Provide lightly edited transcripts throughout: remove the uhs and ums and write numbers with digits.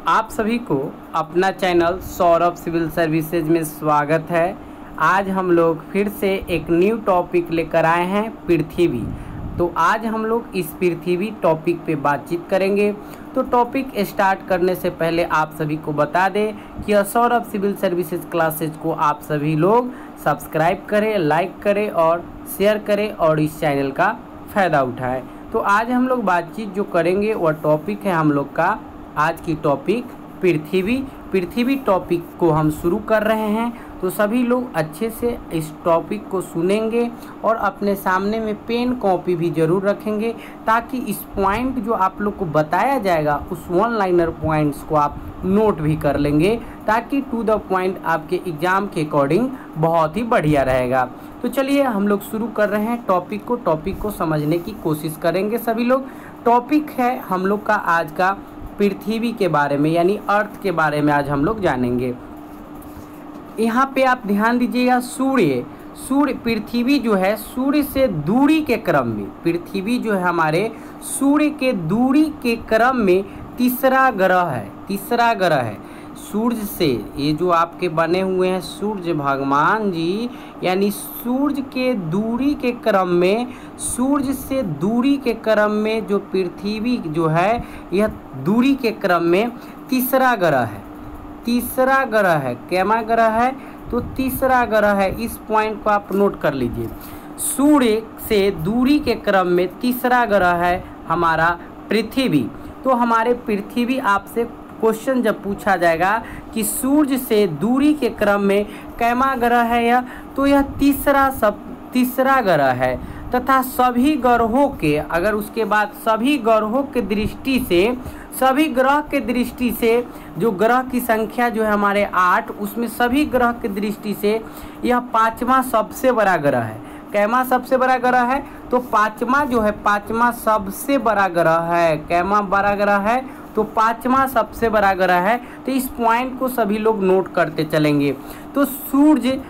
आप सभी को अपना चैनल सौरभ सिविल सर्विसेज में स्वागत है। आज हम लोग फिर से एक न्यू टॉपिक लेकर आए हैं, पृथ्वी। तो आज हम लोग इस पृथ्वी टॉपिक पे बातचीत करेंगे। तो टॉपिक स्टार्ट करने से पहले आप सभी को बता दें कि सौरभ सिविल सर्विसेज क्लासेज को आप सभी लोग सब्सक्राइब करें, लाइक करें और शेयर करें और इस चैनल का फ़ायदा उठाएं। तो आज हम लोग बातचीत जो करेंगे वह टॉपिक है हम लोग का आज की टॉपिक पृथ्वी टॉपिक को हम शुरू कर रहे हैं। तो सभी लोग अच्छे से इस टॉपिक को सुनेंगे और अपने सामने में पेन कॉपी भी ज़रूर रखेंगे, ताकि इस पॉइंट जो आप लोग को बताया जाएगा उस वन लाइनर पॉइंट्स को आप नोट भी कर लेंगे, ताकि टू द पॉइंट आपके एग्ज़ाम के अकॉर्डिंग बहुत ही बढ़िया रहेगा। तो चलिए हम लोग शुरू कर रहे हैं टॉपिक को समझने की कोशिश करेंगे सभी लोग। टॉपिक है हम लोग का आज का पृथ्वी के बारे में, यानी अर्थ के बारे में आज हम लोग जानेंगे। यहाँ पे आप ध्यान दीजिएगा, सूर्य पृथ्वी जो है सूर्य से दूरी के क्रम में, पृथ्वी जो है हमारे सूर्य के दूरी के क्रम में तीसरा ग्रह है। सूर्य से ये जो आपके बने हुए हैं सूर्य भगवान जी, यानी सूर्य के दूरी के क्रम में, सूर्य से दूरी के क्रम में जो पृथ्वी जो है यह दूरी के क्रम में तीसरा ग्रह है। कैमा ग्रह है? तो तीसरा ग्रह है। इस पॉइंट को आप नोट कर लीजिए। सूर्य से दूरी के क्रम में तीसरा ग्रह है हमारा पृथ्वी। तो हमारे पृथ्वी आपसे क्वेश्चन जब पूछा जाएगा कि सूर्य से दूरी के क्रम में कैमा ग्रह है यह, तो यह तीसरा ग्रह है। तथा सभी ग्रहों के, अगर उसके बाद सभी ग्रहों के दृष्टि से, सभी ग्रह के दृष्टि से जो ग्रह की संख्या जो है हमारे 8, उसमें सभी ग्रह के दृष्टि से यह पाँचवा सबसे बड़ा ग्रह है। कैमा सबसे बड़ा ग्रह है? तो पाँचवा जो है, पाँचवा सबसे बड़ा ग्रह है। कैमा बड़ा ग्रह है? तो पाँचवा सबसे बड़ा ग्रह है। तो इस पॉइंट को सभी लोग नोट करते चलेंगे। तो सूर्य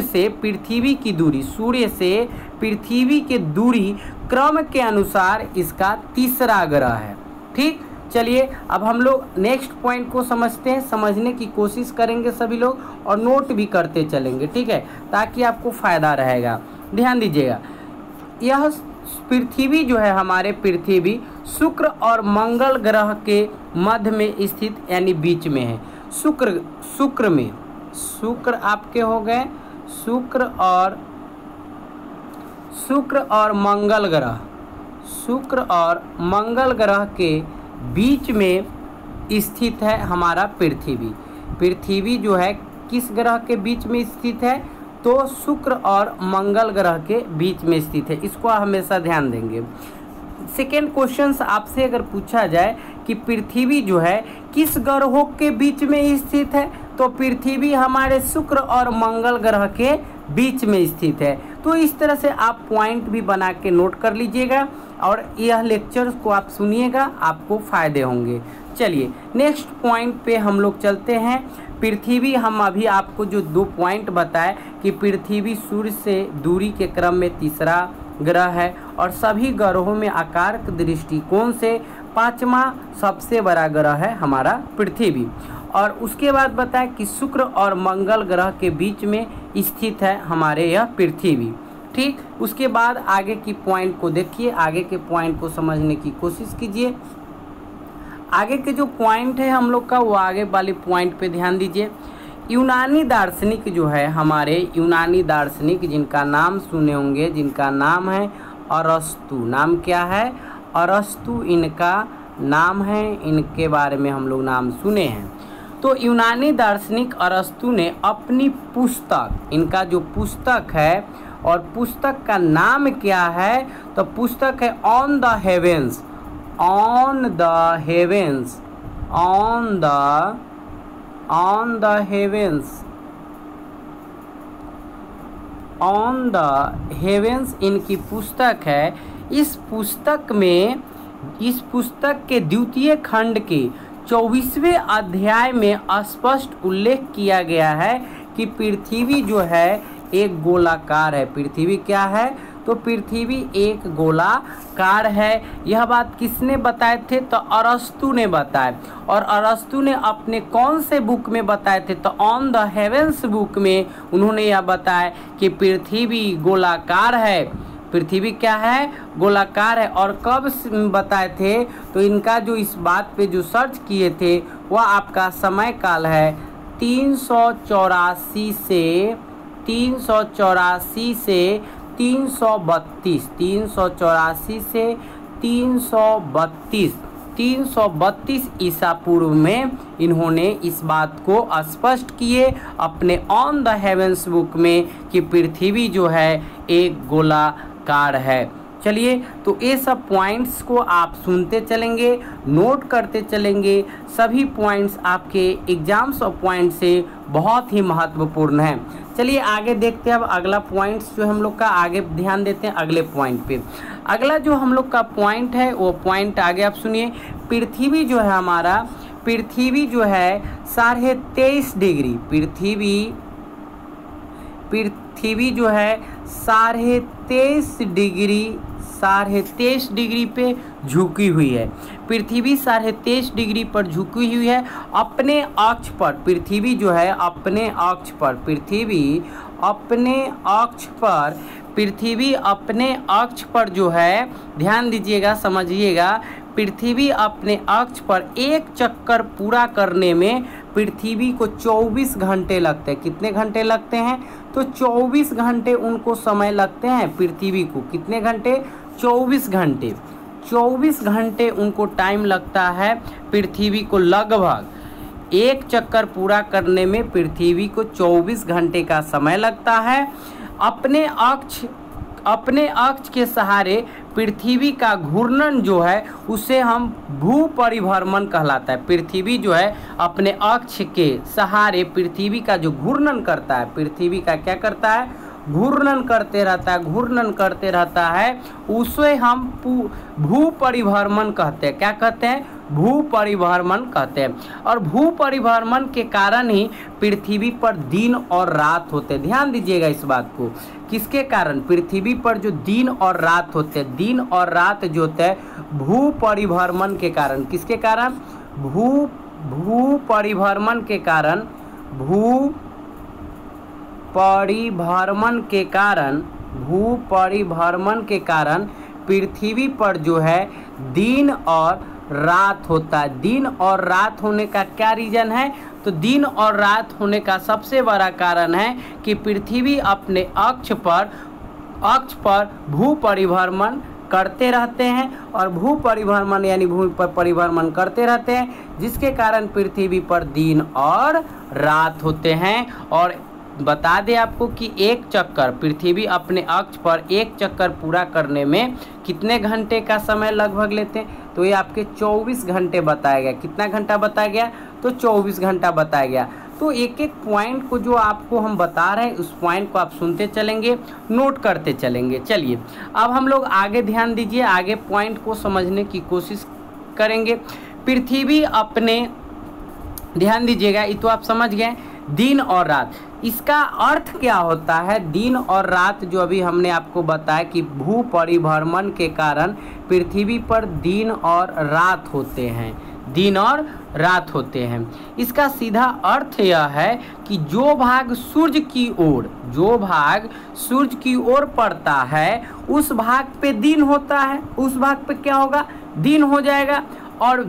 से पृथ्वी की दूरी, सूर्य से पृथ्वी की दूरी क्रम के अनुसार इसका तीसरा ग्रह है। ठीक, चलिए अब हम लोग नेक्स्ट पॉइंट को समझते हैं, समझने की कोशिश करेंगे सभी लोग और नोट भी करते चलेंगे, ठीक है, ताकि आपको फ़ायदा रहेगा। ध्यान दीजिएगा, यह पृथ्वी जो है हमारे पृथ्वी शुक्र और मंगल ग्रह के मध्य में स्थित, यानी बीच में है। शुक्र आपके हो गए, शुक्र और मंगल ग्रह के बीच में स्थित है हमारा पृथ्वी जो है किस ग्रह के बीच में स्थित है? तो शुक्र और मंगल ग्रह के बीच में स्थित है। इसको हमेशा ध्यान देंगे। सेकेंड क्वेश्चन आपसे अगर पूछा जाए कि पृथ्वी जो है किस ग्रहों के बीच में स्थित है, तो पृथ्वी हमारे शुक्र और मंगल ग्रह के बीच में स्थित है। तो इस तरह से आप पॉइंट भी बना के नोट कर लीजिएगा और यह लेक्चर को आप सुनिएगा, आपको फ़ायदे होंगे। चलिए नेक्स्ट पॉइंट पे हम लोग चलते हैं। पृथ्वी, हम अभी आपको जो 2 पॉइंट बताए कि पृथ्वी सूर्य से दूरी के क्रम में तीसरा ग्रह है और सभी ग्रहों में आकार के दृष्टिकोण से पाँचवा सबसे बड़ा ग्रह है हमारा पृथ्वी। और उसके बाद बताएं कि शुक्र और मंगल ग्रह के बीच में स्थित है हमारे यह पृथ्वी। ठीक, उसके बाद आगे की पॉइंट को देखिए, आगे के पॉइंट को समझने की कोशिश कीजिए। आगे के जो पॉइंट है हम लोग का, वो आगे वाले पॉइंट पे ध्यान दीजिए। यूनानी दार्शनिक जो है हमारे, यूनानी दार्शनिक जिनका नाम सुने होंगे, जिनका नाम है अरस्तु। नाम क्या है? अरस्तु इनका नाम है, इनके बारे में हम लोग नाम सुने हैं। तो यूनानी दार्शनिक अरस्तु ने अपनी पुस्तक, इनका जो पुस्तक है, और पुस्तक का नाम क्या है? तो पुस्तक है ऑन द हेवेंस इनकी पुस्तक है। इस पुस्तक के द्वितीय खंड के 24वें अध्याय में स्पष्ट उल्लेख किया गया है कि पृथ्वी जो है एक गोलाकार है। पृथ्वी क्या है? तो पृथ्वी एक गोलाकार है। यह बात किसने बताए थे? तो अरस्तु ने बताया। और अरस्तु ने अपने कौन से बुक में बताए थे? तो ऑन द हेवेंस बुक में उन्होंने यह बताया कि पृथ्वी गोलाकार है। पृथ्वी क्या है? गोलाकार है। और कब बताए थे? तो इनका जो इस बात पे जो सर्च किए थे वह आपका समय काल है 384 से 332 से 332 ईसा पूर्व में इन्होंने इस बात को स्पष्ट किए अपने ऑन द हेवेंस बुक में कि पृथ्वी जो है एक गोलाकार है। चलिए, तो ये सब पॉइंट्स को आप सुनते चलेंगे, नोट करते चलेंगे। सभी पॉइंट्स आपके एग्जाम्स और पॉइंट से बहुत ही महत्वपूर्ण हैं। चलिए आगे देखते हैं। अब अगला पॉइंट्स जो हम लोग का आगे ध्यान देते हैं अगले पॉइंट पे। अगला जो हम लोग का पॉइंट है वो पॉइंट आगे आप सुनिए। पृथ्वी जो है हमारा, पृथ्वी जो है 23.5 डिग्री, पृथ्वी जो है 23.5 डिग्री पे झुकी हुई है। पृथ्वी 23.5 डिग्री पर झुकी हुई है अपने अक्ष पर। पृथ्वी जो है अपने अक्ष पर, पृथ्वी अपने अक्ष पर जो है, ध्यान दीजिएगा, समझिएगा, पृथ्वी अपने अक्ष पर एक चक्कर पूरा करने में पृथ्वी को 24 घंटे लगते हैं। कितने घंटे लगते हैं? तो 24 घंटे उनको समय लगते हैं। पृथ्वी को कितने घंटे? 24 घंटे। 24 घंटे उनको टाइम लगता है पृथ्वी को। लगभग एक चक्कर पूरा करने में पृथ्वी को 24 घंटे का समय लगता है। अपने अक्ष के सहारे पृथ्वी का घूर्णन जो है उसे हम भू परिभ्रमण कहलाता है। पृथ्वी जो है अपने अक्ष के सहारे पृथ्वी का जो घूर्णन करता है, पृथ्वी का क्या करता है? घूर्णन करते रहता है, उसे हम भू परिभ्रमण कहते हैं। क्या कहते हैं? भू परिभ्रमण कहते हैं। और भू परिभ्रमण के कारण ही पृथ्वी पर दिन और रात होते हैं। ध्यान दीजिएगा इस बात को। किसके कारण? पृथ्वी पर जो दिन और रात होते हैं, दिन और रात जो होते हैं भू परिभ्रमण के कारण। किसके कारण? भू परिभ्रमण के कारण, भू परिभ्रमण के कारण पृथ्वी पर जो है दिन और रात होता है। दिन और रात होने का क्या रीजन है? तो दिन और रात होने का सबसे बड़ा कारण है कि पृथ्वी अपने अक्ष पर भू परिभ्रमण करते रहते हैं। और भू परिभ्रमण यानी भूमि पर परिभ्रमण करते रहते हैं, जिसके कारण पृथ्वी पर दिन और रात होते हैं। और बता दें आपको कि एक चक्कर, पृथ्वी अपने अक्ष पर एक चक्कर पूरा करने में कितने घंटे का समय लगभग लेते हैं? तो ये आपके 24 घंटे बताया गया। कितना घंटा बताया गया? तो 24 घंटा बताया गया। तो एक एक पॉइंट को जो आपको हम बता रहे हैं उस पॉइंट को आप सुनते चलेंगे, नोट करते चलेंगे। चलिए अब हम लोग आगे ध्यान दीजिए, आगे पॉइंट को समझने की कोशिश करेंगे। पृथ्वी अपने, ध्यान दीजिएगा, ये तो आप समझ गए दिन और रात। इसका अर्थ क्या होता है? दिन और रात जो अभी हमने आपको बताया कि भू परिभ्रमण के कारण पृथ्वी पर दिन और रात होते हैं, दिन और रात होते हैं। इसका सीधा अर्थ यह है कि जो भाग सूर्य की ओर पड़ता है उस भाग पे दिन होता है, उस भाग पे क्या होगा? दिन हो जाएगा। और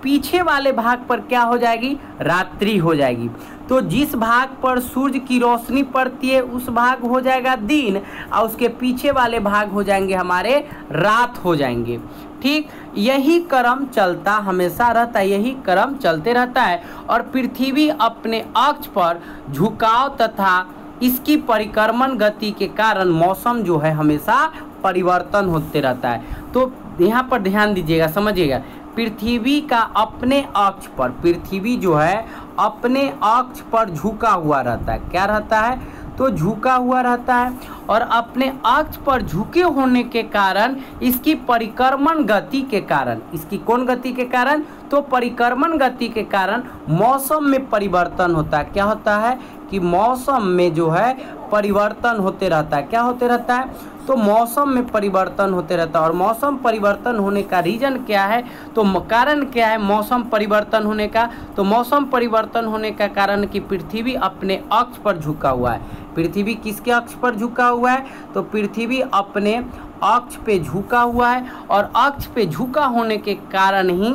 पीछे वाले भाग पर क्या हो जाएगी? रात्रि हो जाएगी। तो जिस भाग पर सूर्य की रोशनी पड़ती है उस भाग हो जाएगा दिन, और उसके पीछे वाले भाग हो जाएंगे हमारे रात हो जाएंगे। ठीक, यही क्रम चलता हमेशा रहता है, यही क्रम चलते रहता है। और पृथ्वी अपने अक्ष पर झुकाव तथा इसकी परिक्रमण गति के कारण मौसम जो है हमेशा परिवर्तन होते रहता है। तो यहाँ पर ध्यान दीजिएगा, समझिएगा, पृथ्वी का अपने अक्ष पर, पृथ्वी जो है अपने अक्ष पर झुका हुआ रहता है। क्या रहता है? तो झुका हुआ रहता है। और अपने अक्ष पर झुके होने के कारण इसकी परिक्रमण गति के कारण, इसकी कौन गति के कारण? तो परिक्रमण गति के कारण मौसम में परिवर्तन होता है। क्या होता है कि मौसम में जो है परिवर्तन होते रहता है। क्या होते रहता है? तो मौसम में परिवर्तन होते रहता है। और मौसम परिवर्तन होने का रीज़न क्या है, तो कारण क्या है मौसम परिवर्तन होने का, तो मौसम परिवर्तन होने का कारण कि पृथ्वी अपने अक्ष पर झुका हुआ है। पृथ्वी किसके अक्ष पर झुका हुआ है, तो पृथ्वी अपने अक्ष पे झुका हुआ है, और अक्ष पे झुका होने के कारण ही,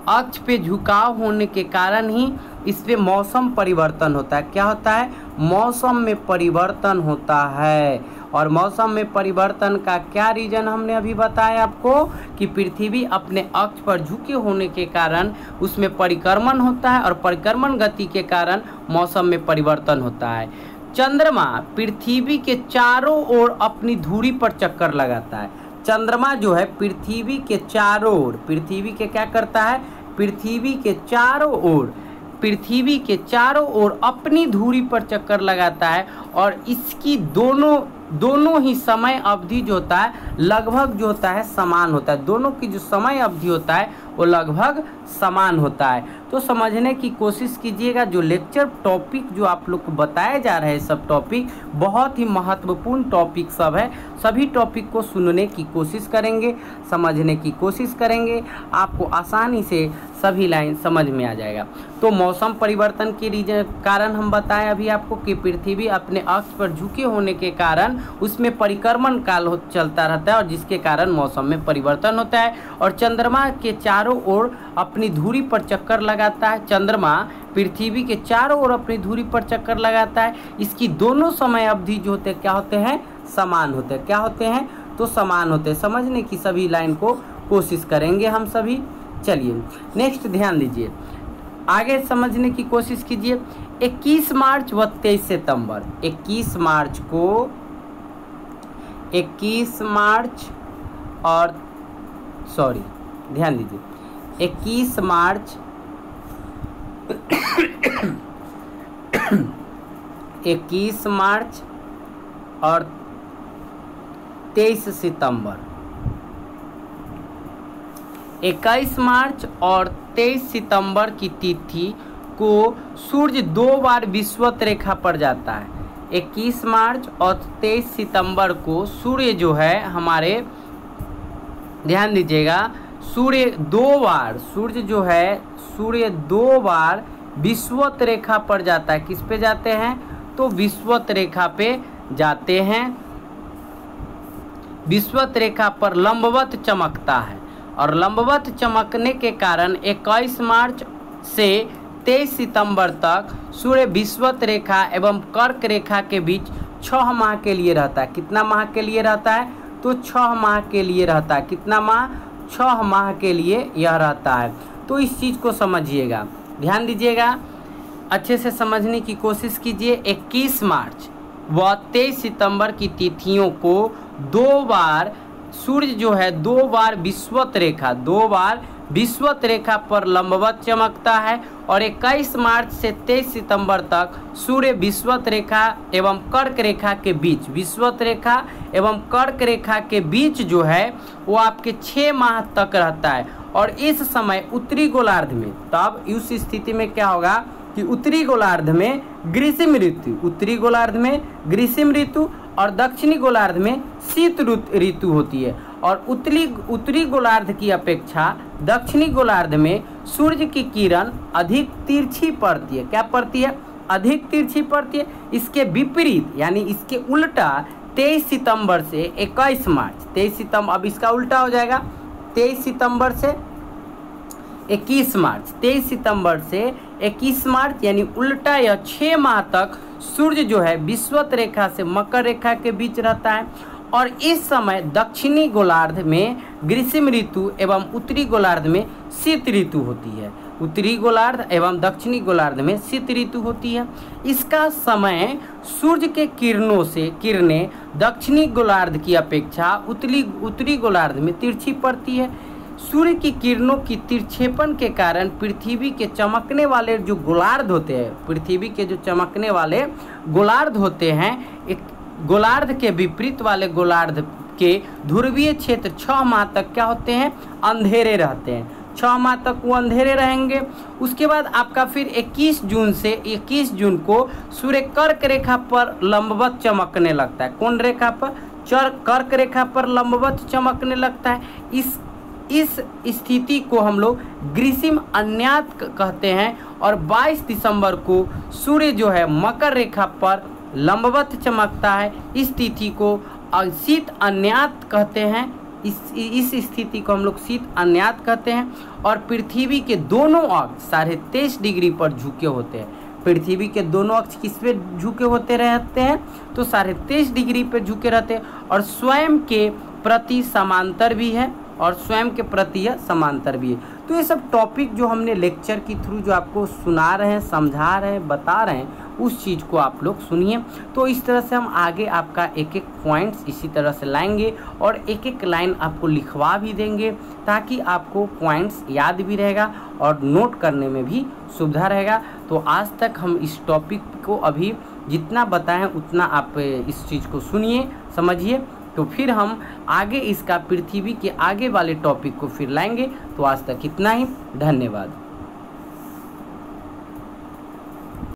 अक्ष पे झुकाव होने के कारण ही इस पे मौसम परिवर्तन होता है। क्या होता है, मौसम में परिवर्तन होता है। और मौसम में परिवर्तन का क्या रीजन हमने अभी बताया आपको, कि पृथ्वी अपने अक्ष पर झुके होने के कारण उसमें परिक्रमण होता है, और परिक्रमण गति के कारण मौसम में परिवर्तन होता है। चंद्रमा पृथ्वी के चारों ओर अपनी धुरी पर चक्कर लगाता है। चंद्रमा जो है पृथ्वी के चारों ओर, पृथ्वी के क्या करता है, पृथ्वी के चारों ओर, पृथ्वी के चारों ओर अपनी धुरी पर चक्कर लगाता है। और इसकी दोनों ही समय अवधि जो होता है लगभग जो होता है समान होता है। दोनों की जो समय अवधि होता है वो लगभग समान होता है। तो समझने की कोशिश कीजिएगा। जो लेक्चर टॉपिक जो आप लोग को बताए जा रहे हैं सब टॉपिक बहुत ही महत्वपूर्ण टॉपिक सब है। सभी टॉपिक को सुनने की कोशिश करेंगे, समझने की कोशिश करेंगे, आपको आसानी से सभी लाइन समझ में आ जाएगा। तो मौसम परिवर्तन के रीजन कारण हम बताएं अभी आपको कि पृथ्वी अपने अक्ष पर झुके होने के कारण उसमें परिक्रमण काल चलता रहता है, और जिसके कारण मौसम में परिवर्तन होता है। और चंद्रमा के चारों ओर अपनी धुरी पर चक्कर लगाता है। चंद्रमा पृथ्वी के चारों ओर अपनी धुरी पर चक्कर लगाता है। इसकी दोनों समय अवधि जो होते हैं क्या होते हैं, समान होते हैं। क्या होते हैं, तो समान होते हैं। समझने की सभी लाइन को कोशिश करेंगे हम सभी। चलिए नेक्स्ट ध्यान दीजिए, आगे समझने की कोशिश कीजिए। 21 मार्च व 23 सितंबर, 21 मार्च को, 21 मार्च और सॉरी ध्यान दीजिए 21 मार्च 21 मार्च और 23 सितंबर, 21 मार्च और 23 सितंबर की तिथि को सूर्य 2 बार विषुवत रेखा पर जाता है। 21 मार्च और 23 सितंबर को सूर्य जो है हमारे, ध्यान दीजिएगा, सूर्य 2 बार, सूर्य जो है सूर्य 2 बार विषुवत रेखा पर जाता है। किस पे जाते हैं, तो विषुवत रेखा पे जाते हैं। विषुवत रेखा पर लंबवत चमकता है, और लंबवत चमकने के कारण 21 मार्च से 23 सितंबर तक सूर्य विषुवत रेखा एवं कर्क रेखा के बीच 6 माह के लिए रहता है। कितना माह के लिए रहता है, तो 6 माह के लिए रहता है। कितना माह, 6 माह के लिए यह रहता है। तो इस चीज़ को समझिएगा, ध्यान दीजिएगा, अच्छे से समझने की कोशिश कीजिए। 21 मार्च व 23 सितंबर की तिथियों को 2 बार सूर्य जो है 2 बार विषुवत रेखा, 2 बार विषुवत रेखा पर लंबवत चमकता है। और 21 मार्च से 23 सितंबर तक सूर्य विषुवत रेखा एवं कर्क रेखा के बीच, विषुवत रेखा एवं कर्क रेखा के बीच जो है वो आपके 6 माह तक रहता है। और इस समय उत्तरी गोलार्ध में, तब उस स्थिति में क्या होगा कि उत्तरी गोलार्ध में ग्रीष्म ऋतु, उत्तरी गोलार्ध में ग्रीष्म ऋतु और दक्षिणी गोलार्ध में शीत ऋतु होती है। और उत्तरी गोलार्ध की अपेक्षा दक्षिणी गोलार्ध में सूर्य की किरण अधिक तिरछी पड़ती है। क्या पड़ती है, अधिक तिरछी पड़ती है। इसके विपरीत यानी इसके उल्टा 23 सितंबर से 21 मार्च, 23 सितंबर, अब इसका उल्टा हो जाएगा 23 सितंबर से 21 मार्च, 23 सितंबर से 21 मार्च यानी उल्टा या 6 माह तक सूर्य जो है विषुवत रेखा से मकर रेखा के बीच रहता है। और इस समय दक्षिणी गोलार्ध में ग्रीष्म ऋतु एवं उत्तरी गोलार्ध में शीत ऋतु होती है। उत्तरी गोलार्ध एवं दक्षिणी गोलार्ध में शीत ऋतु होती है। इसका समय सूर्य के किरणों से किरणें दक्षिणी गोलार्ध की अपेक्षा उत्तरी गोलार्ध में तिरछी पड़ती है। सूर्य की किरणों की तिरछेपन के कारण पृथ्वी के चमकने वाले जो गोलार्ध होते हैं, पृथ्वी के जो चमकने वाले गोलार्ध होते हैं, एक गोलार्ध के विपरीत वाले गोलार्ध के ध्रुवीय क्षेत्र 6 माह तक क्या होते हैं, अंधेरे रहते हैं। 6 माह तक वो अंधेरे रहेंगे। उसके बाद आपका फिर 21 जून से 21 जून को सूर्य कर्क रेखा पर लंबवत चमकने लगता है। कौन रेखा पर? कर्क रेखा पर लंबवत चमकने लगता है। इस स्थिति को हम लोग ग्रीष्म अन्यात कहते हैं। और 22 दिसंबर को सूर्य जो है मकर रेखा पर लंबवत चमकता है। इस तिथि को शीत अन्यात कहते हैं। इस स्थिति को हम लोग शीत अन्यात कहते हैं। और पृथ्वी के दोनों अक्ष 23.5 डिग्री पर झुके होते हैं। पृथ्वी के दोनों अक्ष किस पे झुके होते रहते हैं? तो 23.5 डिग्री पे झुके रहते हैं। और स्वयं के प्रति समांतर भी है, और स्वयं के प्रति यह समांतर भी है। तो ये सब टॉपिक जो हमने लेक्चर के थ्रू जो आपको सुना रहे हैं, समझा रहे हैं, बता रहे हैं, उस चीज़ को आप लोग सुनिए। तो इस तरह से हम आगे आपका एक एक पॉइंट्स इसी तरह से लाएंगे और एक एक लाइन आपको लिखवा भी देंगे, ताकि आपको पॉइंट्स याद भी रहेगा और नोट करने में भी सुविधा रहेगा। तो आज तक हम इस टॉपिक को अभी जितना बताएं उतना आप इस चीज़ को सुनिए, समझिए। तो फिर हम आगे इसका पृथ्वी के आगे वाले टॉपिक को फिर लाएंगे। तो आज तक इतना ही, धन्यवाद।